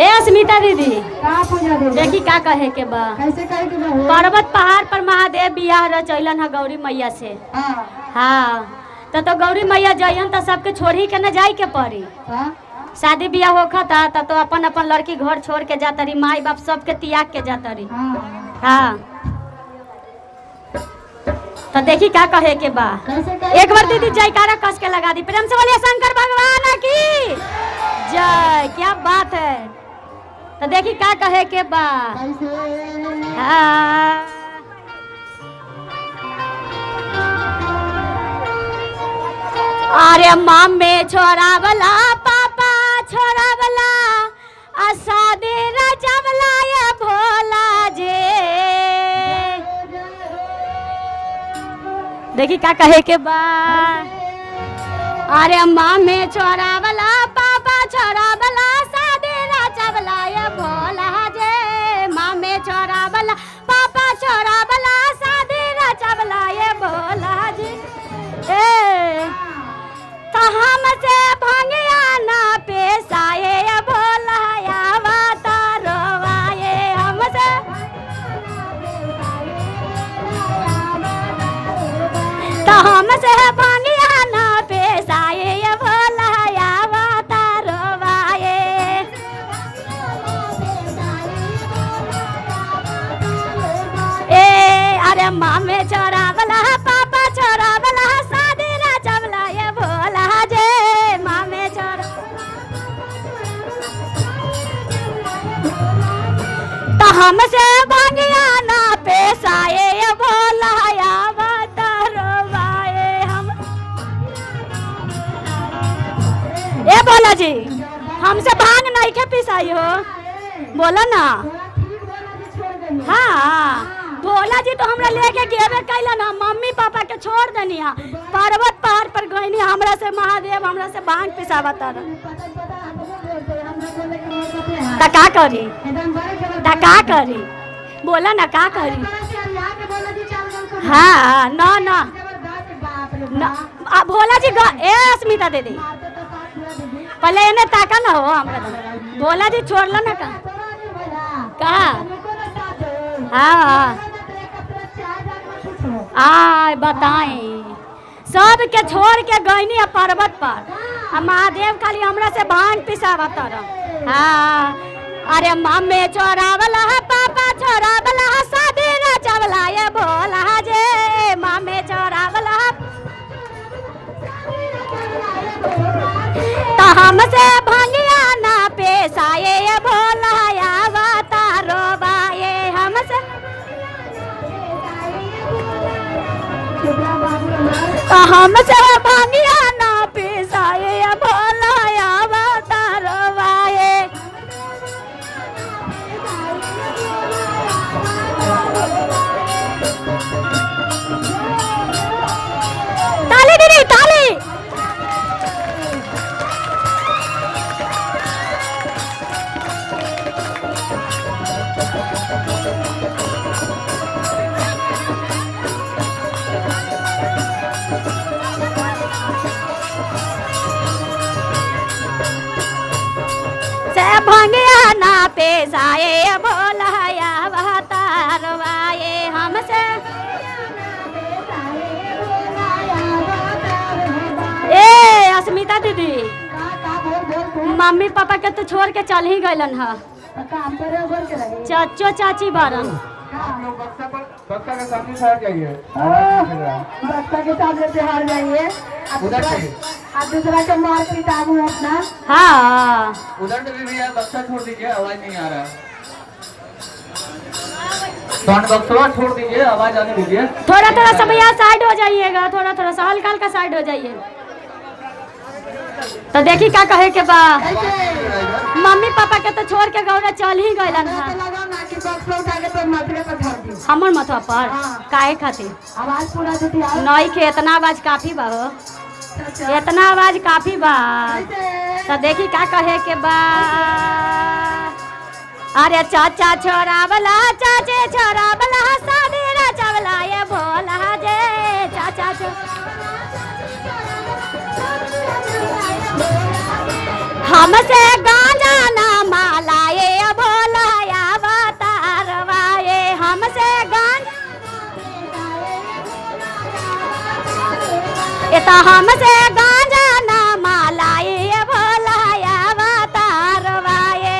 ए अस्मिता दीदी का पूजा दीदी देखी का कहे के बा कैसे कहे के बा पर्वत पहाड़ पर महादेव बियाह रचैलन है गौरी मैया से। हां हाँ तो गौरी मैया जइहन तो सबके छोड़ी के न जाए के पड़ी। हां शादी बियाह होखा था तो अपन अपन लड़की घर छोड़ के जाता रही, माई बाप सबके त्याग के जाता रही। हां हाँ तो देखी का कहे के बा एक बार दीदी जयकारा कस के लगा दी, प्रेम से बोलिए शंकर भगवान की जय। क्या बात है। तो देखी का कहे के बा हाँ। अरे मामे छोरा वाला पापा छोरा वाला शादी रचवला ये भोला जे। देखी का कहे के बा अरे मामे छोरा वाला पापा छोरा वाला शादी रचवला ये भोला जे। मामे छोरा वाला पापा छोरा वाला शादी रचवला ये भोला जे। तो हमसे भंगिया ना पेशाए भोला रोवाए हमसे। तो हमसे भंगिया ना पेशाए भोला रोवाए। ए अरे मामे छोरा वाला पापा छोरा वाला शादी रचवला ये भोला जे। मामे छोरा तो हमसे भंगिया ना पेशाए ये भोला रोवाए हम। ए भोला जी हमसे भांग नहीं के पिसाई हो, बोला ना। हाँ भोला जी तो हमरा लेके गेबे कैलन, मम्मी पापा के छोड़ देनी पर्वत पहाड़ पर गईनी, हमरा से महादेव हमरा से भांग पिसावत त का करी बोला ना का करी। हाँ ना ना भोला जी ए अस्मिता दीदी पहले इन्हें ताका ना हो हमरा। भोला जी छोड़लो ना का हाँ आय बताए सब के छोड़ के गईनी पर्वत पर, महादेव खाली हमरा से भांग पिसावत रह। हाँ अरे मामे छोरा वाला पापा छोरा वाला शादी रचवला ये भोला जे। मामे छोरा वाला तो हमसे भंगिया ना पेशाए ये भोला रोवाए हमसे। तो हमसे भंगिया ना पेशाए ये भोला रोवाए। ताली दीदी ताली। से भंगिया ना पेशाए भोला रोवाए हमसे। ए अस्मिता दीदी मम्मी पापा के तो छोड़ के चल ही गइलन ह, चाचो चाची बारन। बक्सा के सामने से हट जाइए। बच्चा के सामने से हार जाइए और दूसरा के मार पिटाबू अपना। हाँ उधर से भी भैया बक्सा छोड़ दीजिए, आवाज नहीं आ रहा। बक्सा छोड़ दीजिए, आवाज आने दीजिए। थोड़ा थोड़ा सा भैया साइड हो जाइएगा, थोड़ा थोड़ा सा हल्का हल्का साइड हो जाइए। तो देखी का कहे के बा मम्मी पापा के तो छोड़ के गौरा चल ही गइलन ह। हमर मथवा पर काहे खातिर आवाज पूरा देती है नई के इतना आवाज काफी बा हो, इतना आवाज काफी बा। तो देखी का कहे के बा अरे चाचा छोरा वाला चाचे छोरा वाला शादी रचवला ये भोला जे। चाचा हमसे गांजा ना माला ता हमसे गांजा ना मालाए भोलाया अवतारवाए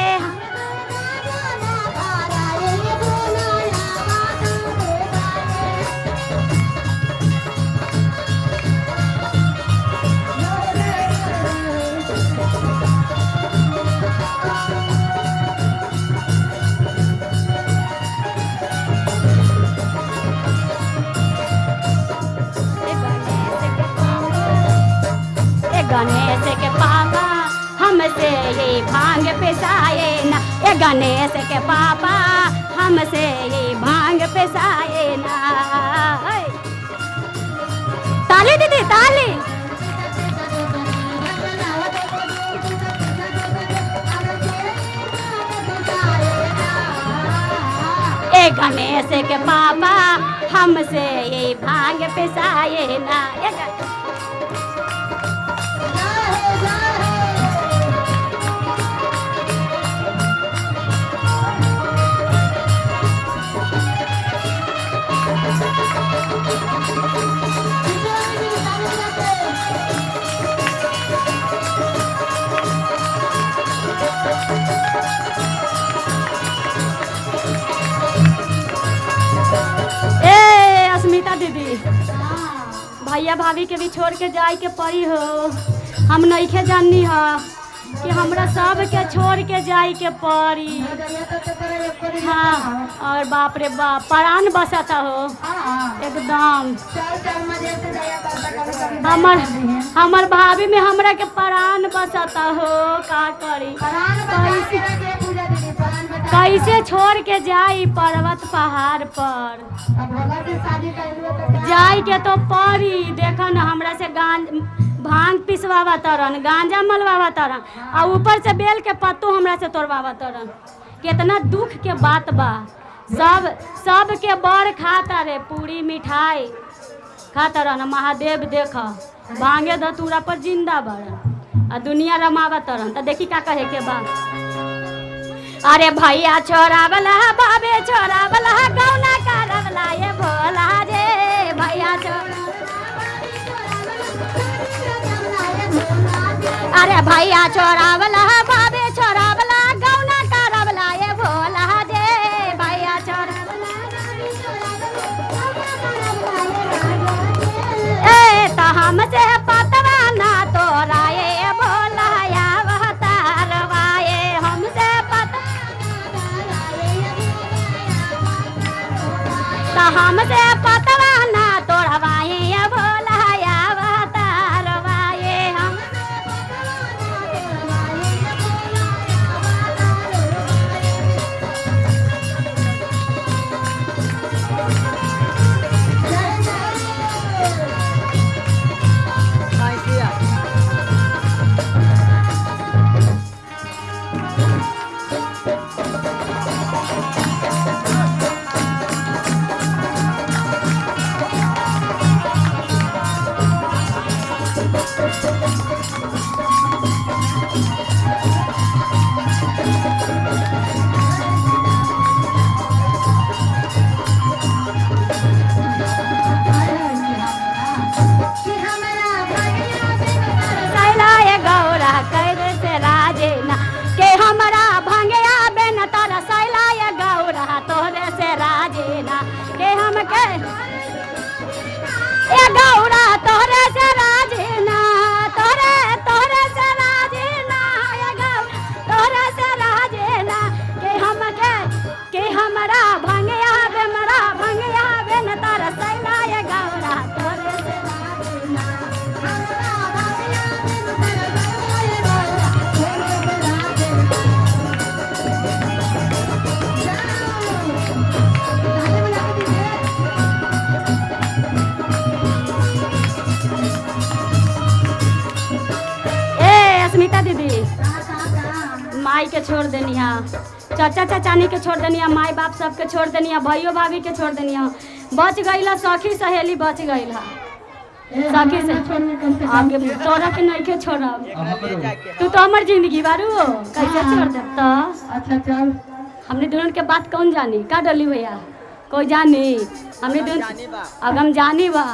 गणेश के पापा हमसे ये भांग पिसाए ना ये गणेश के पापा हमसे ये भांग पिसाए ना ताली दीदी ताली ए गणेश के पापा हमसे ये भांग पिसाए ना अस्मिता दीदी भैया भाभी के भी छोड़ के जाए के पड़ी हो हम नहीं जाननी हो कि हमरा सब के छोड़ के जाए के पड़ी हाँ और बाप रे बाप प्राण बसाता हो एकदम हमर भाभी में हमरा के प्राण बसाता हो का करी कैसे छोड़ के जाई पर्वत पहाड़ पर जाई के तो परी देखो न हमरा से भांग पिसवावा तरन गांजा मलवावा तरन और ऊपर से बेल के पत्तो हमरा से तोड़वावा तरन कितना दुख के बात बा सब के बड़ खाता रे पूरी मिठाई खाता रहन महादेव देख भांगे धतूरा पर जिंदा बड़ आ दुनिया रमावा तरन तो देखी का कहे के बा अरे भैया छोरा वाला बाबे छोरा वाला गौना करवला ये भोला रे भैया छोरा अरे भैया छोरा वाला बाबे छोरा वाला गौना करवला ये भोला रे भैया छोरा ए तो हमसे पतवा ना तोरा ये भोला या अवतारवाए हमसे हमसे पतवा ना तोड़वाए भोला या अवतारवाए हम गौरा तोहरे से राजीना तोहरे से राजीना तोहरे से राजीना के हमरा भंगिया बेमरा भंगिया बेन तारा सैला ये गौरा तोहरे से राजीना अस्मिता दीदी माई के छोड़ देनी है चाचा चाचानी के छोड़ देनी है माई बाप सबके छोड़ देनी है भाइयों भाभी के छोड़ देनी है बच गई सखी सहेली बच गई सखी से आगे तोरा के नहीं के छोड़ा तू तो हमार जिंदगी बारू कैसे छोड़ दे तो अच्छा चल हमने दोनों के बात कौन जानी का डली भैया कोई जानी हमने दोनों अब हम जानी बा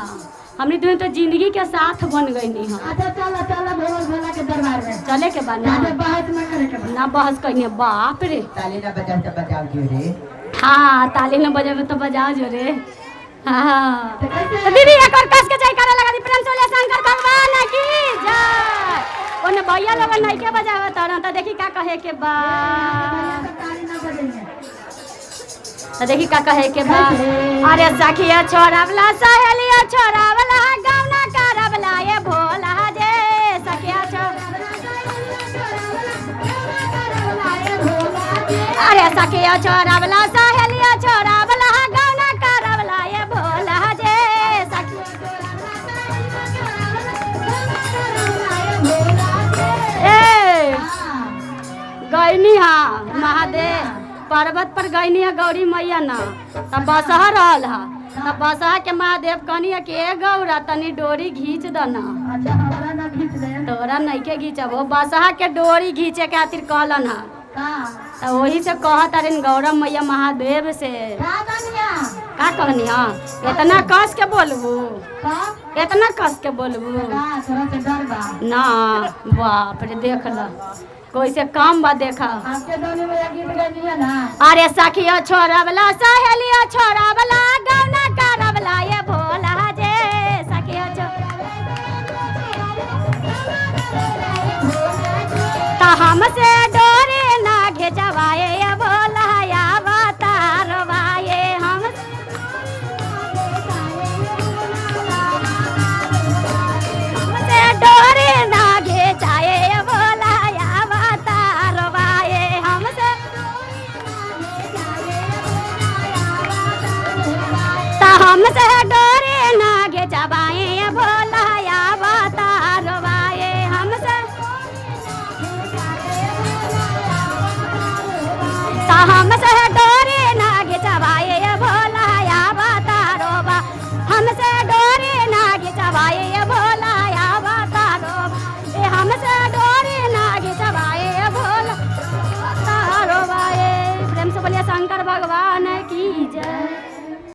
हमनी दोनों तो जिंदगी के साथ बन गई नहीं हम। अच्छा चलो चलो भोला के दरबार में चले के बाद ना बहस न करे के ना बहस कहीं बाप रे। ताली ना बजाओ तो बजाओ क्यों रे? हाँ ताली न बजावे तो बजाओ जो रे। हाँ तो दीदी एक और कस के जयकारा लगा दी प्रेम से बोले शंकर भगवान की जय। ओने भैया लोग नहीं के बजावे तारा तो देखी का कहे के बा ताली न बजेंगे तो देखी का कहे के बा। अरे सखिया छोरावला सहेलिया छोरावला गावना करवला ये भोला जे सखिया अरे सखिया छोरावला सहेलिया छोरावला गावना करवला ये भोला जे ए गईनी हाँ महादेव पर्वत पर गईनी है गौरी मैया ना तब बसहा रहल हा तब बसहा के महादेव कहनी है कि ए गौरा तनी डोरी घींच द ना। अच्छा हमरा ना खींच दे तोरा नहीं के घींचब बसहा के डोरी घींचे के खातिर कहलन हा तो वही से कहत अरे गौरा मैया महादेव से का कहनी हा इतना कस के बोलबू इतना कस के बोलबू थोड़ा से डर बा ना बाप रे देख ला कोई से काम बा देखा। आपके दोनों में गीत गानी है ना अरे सखिया छोरावला सहेलिया छोरावला गावना करवला ये भोला जे सखिया ता हमसे डोरे ना घेचवाए ये भोला या बतारवाए हमसे डोरे ना घेचाए ये भोला या बतारवाए हमसे ता हमसे डोरे ना घेचवाए ये भोला या बतारवाए हमसे ता हमसे